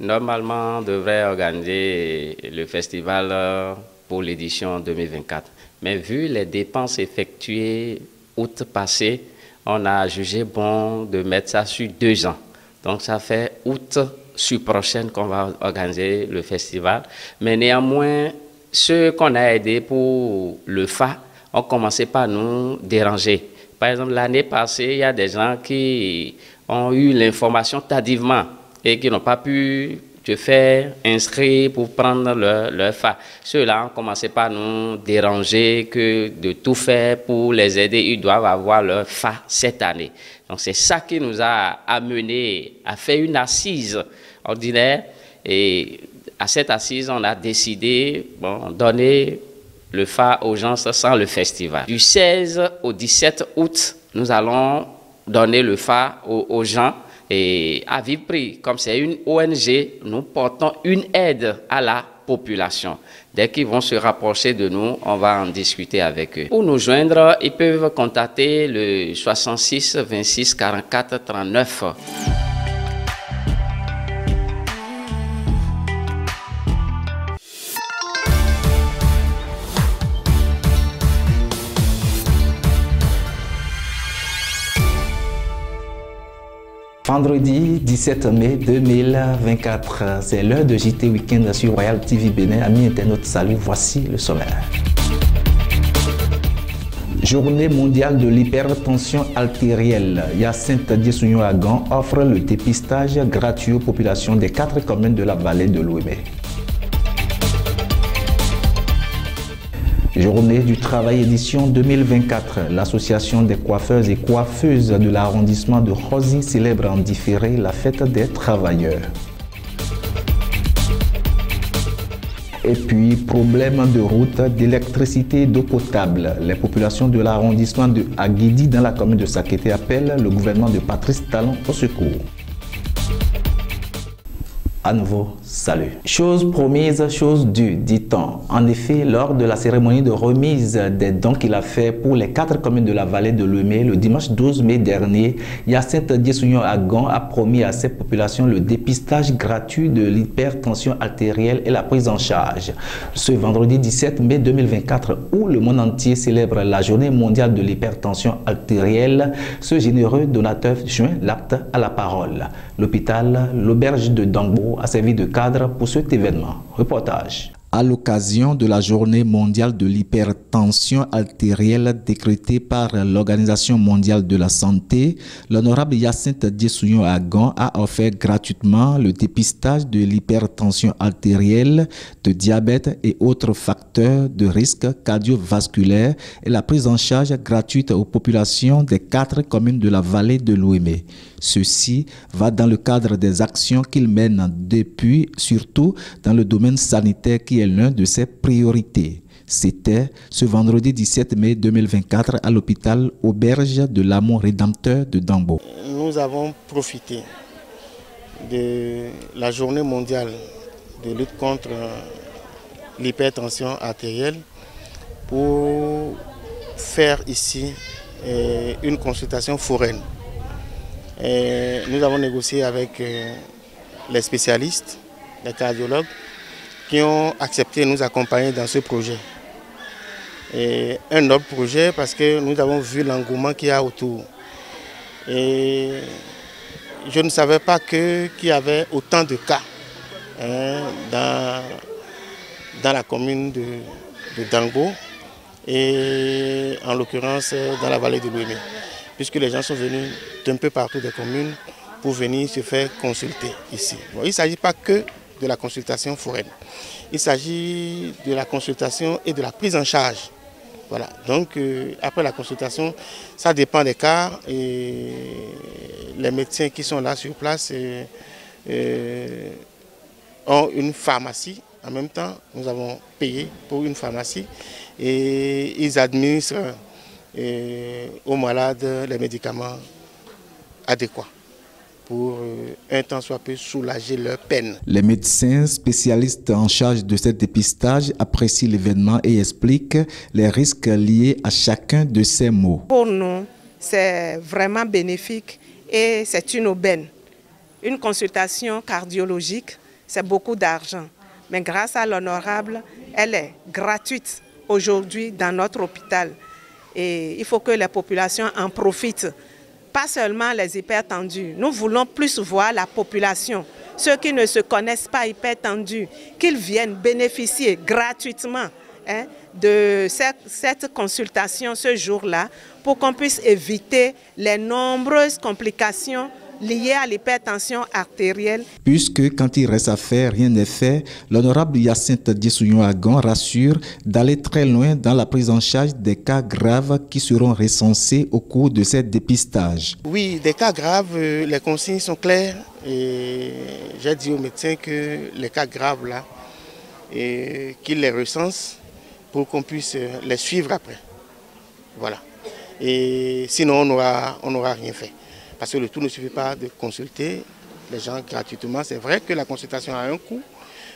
normalement, on devrait organiser le festival pour l'édition 2024. Mais vu les dépenses effectuées août passé, on a jugé bon de mettre ça sur 2 ans. Donc ça fait août sur prochaine qu'on va organiser le festival. Mais néanmoins, ceux qu'on a aidés pour le FA ont commencé par nous déranger. Par exemple, l'année passée, il y a des gens qui ont eu l'information tardivement et qui n'ont pas pu se faire inscrire pour prendre leur FA. Ceux-là ont commencé par nous déranger que de tout faire pour les aider. Ils doivent avoir leur FA cette année. Donc c'est ça qui nous a amené à faire une assise ordinaire. Et à cette assise, on a décidé de donner le FA aux gens sans le festival. Du 16 au 17 août, nous allons donner le FA aux gens. Et à vive prix, comme c'est une ONG, nous portons une aide à la population. Dès qu'ils vont se rapprocher de nous, on va en discuter avec eux. Pour nous joindre, ils peuvent contacter le 66 26 44 39. Vendredi 17 mai 2024, c'est l'heure de JT Week-end sur Royal TV Bénin. Amis internautes, salut, voici le sommaire. Journée mondiale de l'hypertension artérielle. Hyacinthe Diessouignon Agan offre le dépistage gratuit aux populations des 4 communes de la vallée de l'Ouémé. Journée du travail édition 2024. L'association des coiffeurs et coiffeuses de l'arrondissement de Rossy célèbre en différé la fête des travailleurs. Et puis, problème de route, d'électricité et d'eau potable. Les populations de l'arrondissement de Aguidi dans la commune de Sakété appellent le gouvernement de Patrice Talon au secours. À nouveau, salut. Chose promise, chose due, dit-on. En effet, lors de la cérémonie de remise des dons qu'il a fait pour les 4 communes de la vallée de l'Ouémé, le dimanche 12 mai dernier, Hyacinthe Diessouignon Agan a promis à ces populations le dépistage gratuit de l'hypertension artérielle et la prise en charge. Ce vendredi 17 mai 2024, où le monde entier célèbre la journée mondiale de l'hypertension artérielle, ce généreux donateur joint l'acte à la parole. L'hôpital, l'auberge de Dangbo, a servi de cadre pour cet événement. Reportage. À l'occasion de la journée mondiale de l'hypertension artérielle décrétée par l'Organisation mondiale de la santé, l'honorable Hyacinthe Diessouignon Agan a offert gratuitement le dépistage de l'hypertension artérielle, de diabète et autres facteurs de risque cardiovasculaire et la prise en charge gratuite aux populations des 4 communes de la vallée de l'Ouémé. Ceci va dans le cadre des actions qu'il mène depuis, surtout dans le domaine sanitaire qui est l'une de ses priorités. C'était ce vendredi 17 mai 2024 à l'hôpital Auberge de l'Amour Rédempteur de Dangbo. Nous avons profité de la journée mondiale de lutte contre l'hypertension artérielle pour faire ici une consultation foraine. Et nous avons négocié avec les spécialistes, les cardiologues, qui ont accepté de nous accompagner dans ce projet. Et un noble projet parce que nous avons vu l'engouement qu'il y a autour. Et je ne savais pas qu'il y avait autant de cas dans la commune de Dangbo et en l'occurrence dans la vallée de l'Ouémé, puisque les gens sont venus d'un peu partout des communes pour venir se faire consulter ici. Bon, il ne s'agit pas que de la consultation foraine. Il s'agit de la consultation et de la prise en charge. Voilà. Donc, après la consultation, ça dépend des cas. Et les médecins qui sont là sur place ont une pharmacie. En même temps, nous avons payé pour une pharmacie et ils administrent aux malades les médicaments adéquats pour un temps soit peu soulager leur peine. Les médecins spécialistes en charge de ce dépistage apprécient l'événement et expliquent les risques liés à chacun de ces maux. Pour nous, c'est vraiment bénéfique et c'est une aubaine. Une consultation cardiologique, c'est beaucoup d'argent. Mais grâce à l'honorable, elle est gratuite aujourd'hui dans notre hôpital. Et il faut que les populations en profitent. Pas seulement les hypertendus. Nous voulons plus voir la population, ceux qui ne se connaissent pas hypertendus, qu'ils viennent bénéficier gratuitement de cette consultation ce jour-là pour qu'on puisse éviter les nombreuses complications liées à l'hypertension artérielle. Puisque quand il reste à faire, rien n'est fait, l'honorable Hyacinthe Djessouyon-Agon rassure d'aller très loin dans la prise en charge des cas graves qui seront recensés au cours de ces dépistages. Oui, des cas graves, les consignes sont claires et j'ai dit aux médecins que les cas graves là, qu'ils les recensent pour qu'on puisse les suivre après. Voilà. Et sinon, on n'aura rien fait. Parce que le tout ne suffit pas de consulter les gens gratuitement. C'est vrai que la consultation a un coût,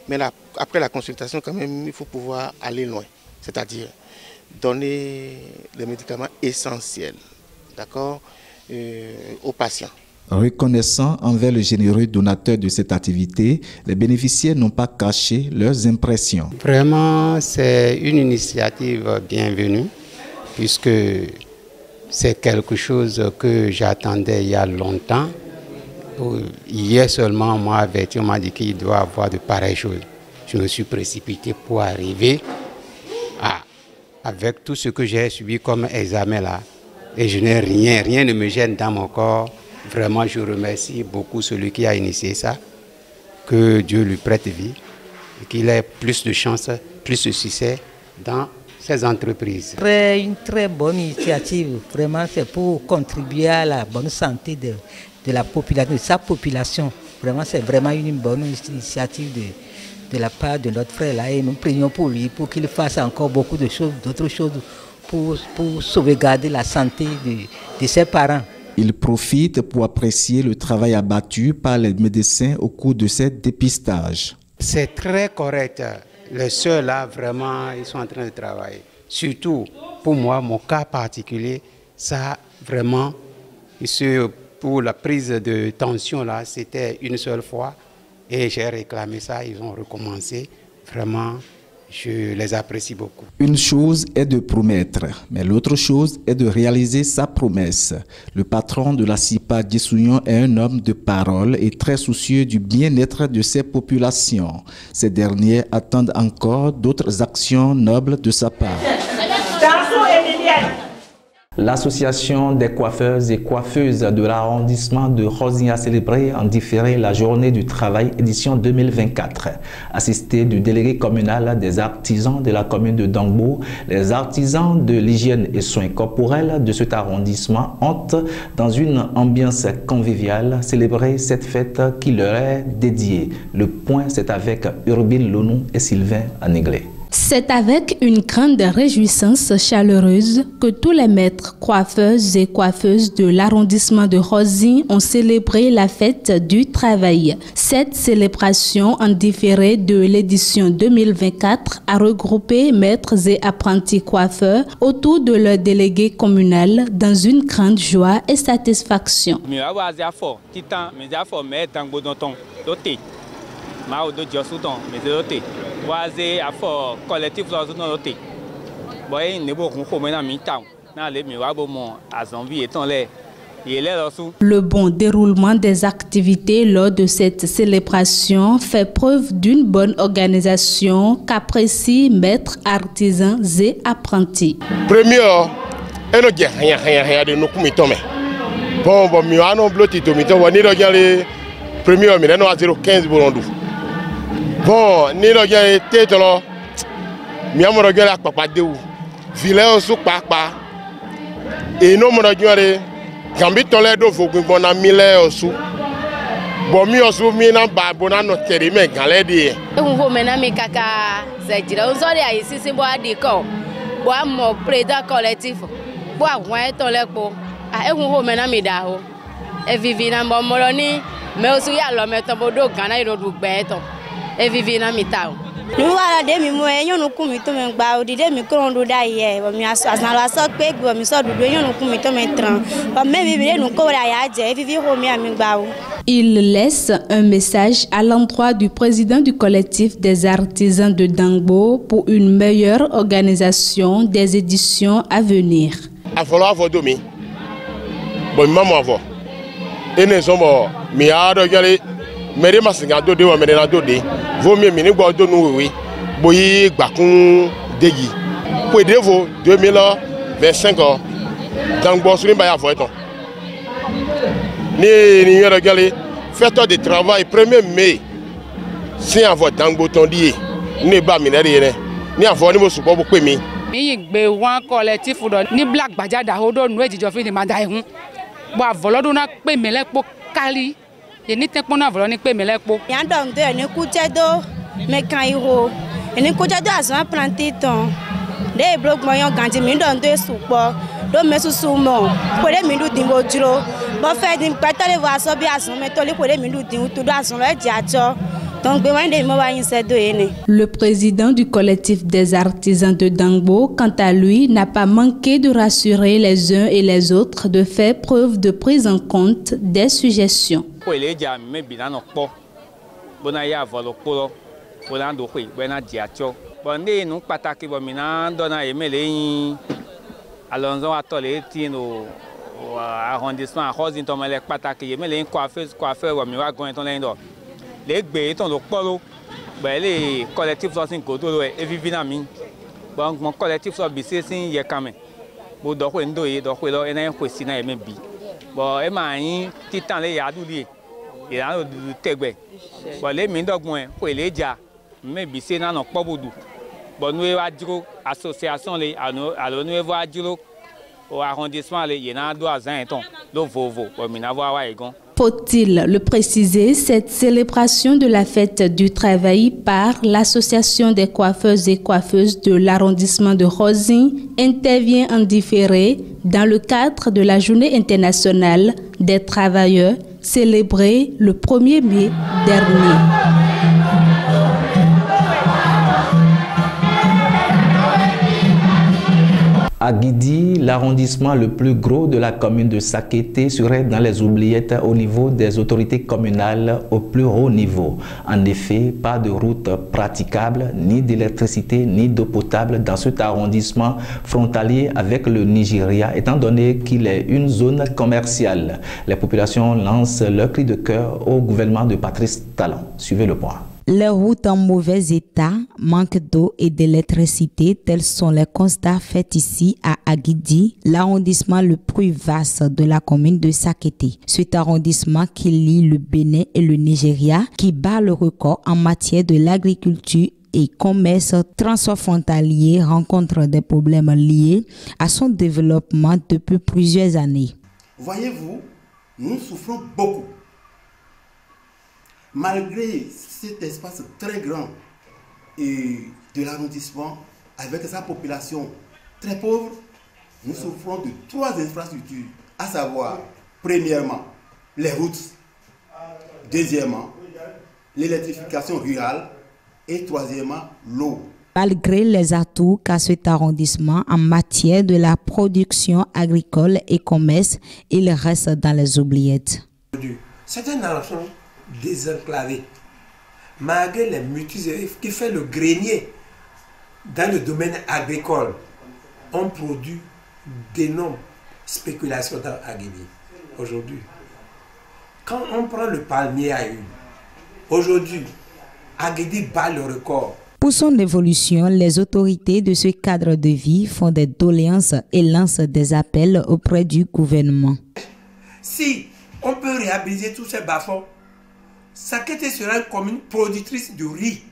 mais après la consultation, quand même, il faut pouvoir aller loin. C'est-à-dire donner les médicaments essentiels, d'accord, aux patients. Reconnaissant envers le généreux donateur de cette activité, les bénéficiaires n'ont pas caché leurs impressions. Vraiment, c'est une initiative bienvenue, puisque c'est quelque chose que j'attendais il y a longtemps. Hier seulement, on m'a averti, on m'a dit qu'il doit avoir de pareilles choses. Je me suis précipité pour arriver avec tout ce que j'ai subi comme examen là. Et je n'ai rien ne me gêne dans mon corps. Vraiment, je remercie beaucoup celui qui a initié ça. Que Dieu lui prête vie et qu'il ait plus de chance, plus de succès dans ces entreprises. Une très bonne initiative. Vraiment, c'est pour contribuer à la bonne santé de la population, de sa population. Vraiment, c'est vraiment une bonne initiative de la part de notre frère là. Et nous prions pour lui, pour qu'il fasse encore beaucoup de choses, d'autres choses pour sauvegarder la santé de ses parents. Il profite pour apprécier le travail abattu par les médecins au cours de ces dépistages. C'est très correct. Les soeurs là, vraiment, ils sont en train de travailler. Surtout, pour moi, mon cas particulier, ça vraiment, pour la prise de tension là, c'était une seule fois. Et j'ai réclamé ça, ils ont recommencé. Vraiment, je les apprécie beaucoup. Une chose est de promettre, mais l'autre chose est de réaliser sa promesse. Le patron de la CIPA Djessouyon est un homme de parole et très soucieux du bien-être de ses populations. Ces derniers attendent encore d'autres actions nobles de sa part. L'association des coiffeurs et coiffeuses de l'arrondissement de Rozinha a célébré en différé la journée du travail édition 2024. Assisté du délégué communal des artisans de la commune de Dangbo, les artisans de l'hygiène et soins corporels de cet arrondissement ont, dans une ambiance conviviale, célébré cette fête qui leur est dédiée. Le point, c'est avec Urbine Lonou et Sylvain Anéglé. C'est avec une grande réjouissance chaleureuse que tous les maîtres coiffeurs et coiffeuses de l'arrondissement de Rozinha ont célébré la fête du travail. Cette célébration en différé de l'édition 2024 a regroupé maîtres et apprentis coiffeurs autour de leur délégué communal dans une grande joie et satisfaction. Le bon déroulement des activités lors de cette célébration fait preuve d'une bonne organisation qu'apprécient maîtres, artisans et apprentis. Bon, ni lo jẹ tètè lọ mi a mọ̀rọ̀ jọ la pàpà déwù vilẹ̀ oṣù pàápàá èyí mọ̀rọ̀ jọ rẹ gàmbí tọ́lẹ̀ dò fògùn gbọ́n na mi lẹ̀ oṣù bọ̀ mi oṣù mi na bà bọ̀ na nọ tẹ̀lé mẹ́ gàlẹ́ de yẹ. ehun fo mẹ na mi kaka zẹjìrẹ nsọdẹ àyè sísìn bọ adi kọ bọ amọ président collectif bọ àwọn ẹtọ lẹkpọ ehun fo mẹ na mi da o evivi na mọ mọ̀rọ̀ ni mẹ oṣù yà lọ mẹ tọ bọ do gánà yìí lọ dùgbẹ ẹtọ. Il laisse un message à l'endroit du président du collectif des artisans de Dangbo pour une meilleure organisation des éditions à venir. Mère masinga do de wa mère na do de vaut mieux mini gbo do nu wewe boyi gbakun deji pour devo 2025 Dangbo suri ba ya fo eton ni yero gale fête de travail 1er mai si avant Dangbo ton die ni ba mi nere ni avant ni mo supo bo pe mi gbe wan collectif do ni black gbajada ho do nu ejijo fi ni ma da ehun bo avolodun na pe mi lepo kali ni tekpona volo ni pe mi lepo yan don de ni kujedo mekaniro ni kujedo azan planté ton de blog moyon ganji mi don de supo do mesusu mo ko de mi du din ojuro bo fe din petale vo aso bi asun me to le ko de mi du din to do asun le ji ajo. Le président du collectif des artisans de Dangbo, quant à lui, n'a pas manqué de rassurer les uns et les autres de faire preuve de prise en compte des suggestions. Les bétons le polo, les collectifs sont en côté et vivina mi. Bon, mon collectif soit bissé sin yekame. Bon, donc on doit y donc on a un question à même bi. Bon, et maï titan les yadouli. Et là le tegbe. Bon, les mines donc moins, pour les dia, mais bissé n'a pas beaucoup. Bon, nous avons association les, alors nous avons au arrondissement les, y en a 2 à 1 ton, le vovo, bon, nous avons wagon. Faut-il le préciser, cette célébration de la fête du travail par l'Association des coiffeurs et coiffeuses de l'arrondissement de Rossy intervient en différé dans le cadre de la Journée internationale des travailleurs célébrée le 1er mai dernier. À Guidi, l'arrondissement le plus gros de la commune de Sakété serait dans les oubliettes au niveau des autorités communales au plus haut niveau. En effet, pas de route praticable, ni d'électricité, ni d'eau potable dans cet arrondissement frontalier avec le Nigeria, étant donné qu'il est une zone commerciale. Les populations lancent leur cri de cœur au gouvernement de Patrice Talon. Suivez le point. Les routes en mauvais état, manque d'eau et d'électricité, tels sont les constats faits ici à Agidi, l'arrondissement le plus vaste de la commune de Sakété. Cet arrondissement qui lie le Bénin et le Nigeria, qui bat le record en matière de l'agriculture et commerce transfrontalier, rencontre des problèmes liés à son développement depuis plusieurs années. Voyez-vous, nous souffrons beaucoup. Malgré cet espace très grand de l'arrondissement, avec sa population très pauvre, nous souffrons de 3 infrastructures, à savoir, premièrement, les routes, deuxièmement, l'électrification rurale et troisièmement, l'eau. Malgré les atouts qu'a cet arrondissement en matière de la production agricole et commerce, il reste dans les oubliettes. C'est un arrondissement désenclavé, malgré les multiples qui fait le grenier dans le domaine agricole. On produit d'énormes spéculations dans Agidi aujourd'hui. Quand on prend le palmier à huile, aujourd'hui, Agidi bat le record. Pour son évolution, les autorités de ce cadre de vie font des doléances et lancent des appels auprès du gouvernement. Si on peut réhabiliter tous ces bas-fonds, Sakété sera une commune productrice de riz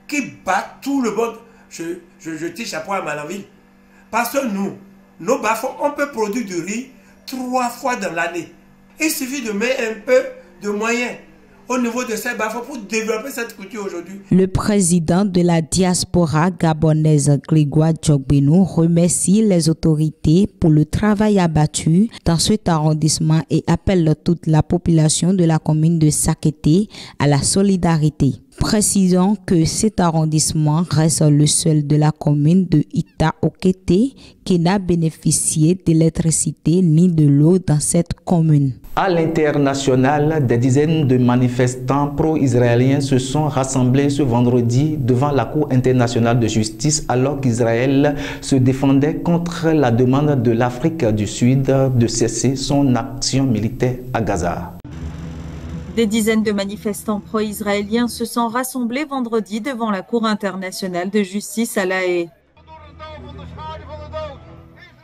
qui bat tout le monde. Je tire chapeau à Malanville. Parce que nous, nos bas-fonds, on peut produire du riz 3 fois dans l'année. Il suffit de mettre un peu de moyens. au niveau de ces bas-fonds pour développer cette culture aujourd'hui. Le président de la diaspora gabonaise, Grégoire Djokbenou, remercie les autorités pour le travail abattu dans cet arrondissement et appelle toute la population de la commune de Sakété à la solidarité. Précisons que cet arrondissement reste le seul de la commune de Ita-Okété qui n'a bénéficié d'électricité ni de l'eau dans cette commune. À l'international, des dizaines de manifestants pro-israéliens se sont rassemblés ce vendredi devant la Cour internationale de justice alors qu'Israël se défendait contre la demande de l'Afrique du Sud de cesser son action militaire à Gaza. Des dizaines de manifestants pro-israéliens se sont rassemblés vendredi devant la Cour internationale de justice à La Haye.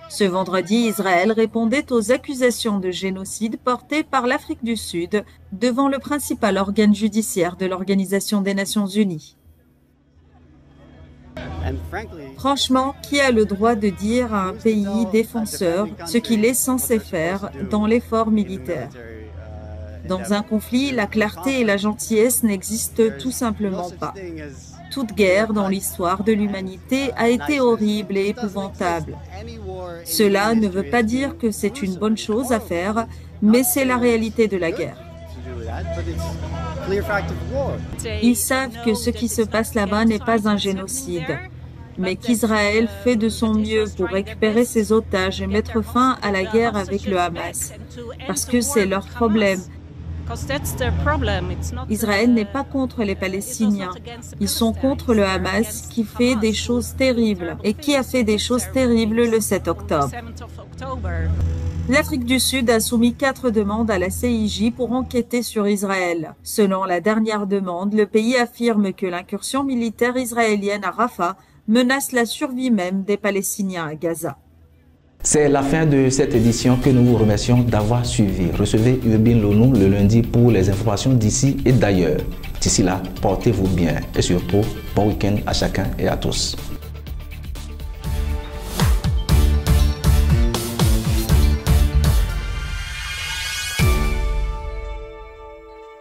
Ce vendredi, Israël répondait aux accusations de génocide portées par l'Afrique du Sud devant le principal organe judiciaire de l'Organisation des Nations Unies. Franchement, qui a le droit de dire à un pays défenseur ce qu'il est censé faire dans l'effort militaire? Dans un conflit, la clarté et la gentillesse n'existent tout simplement pas. Toute guerre dans l'histoire de l'humanité a été horrible et épouvantable. Cela ne veut pas dire que c'est une bonne chose à faire, mais c'est la réalité de la guerre. Ils savent que ce qui se passe là-bas n'est pas un génocide, mais qu'Israël fait de son mieux pour récupérer ses otages et mettre fin à la guerre avec le Hamas, parce que c'est leur problème. Israël n'est pas contre les Palestiniens. Ils sont contre le Hamas qui fait des choses terribles et qui a fait des choses terribles le 7 octobre. L'Afrique du Sud a soumis 4 demandes à la CIJ pour enquêter sur Israël. Selon la dernière demande, le pays affirme que l'incursion militaire israélienne à Rafah menace la survie même des Palestiniens à Gaza. C'est la fin de cette édition que nous vous remercions d'avoir suivi. Recevez Urbin Lonou le lundi pour les informations d'ici et d'ailleurs. D'ici là, portez-vous bien et surtout, bon week-end à chacun et à tous.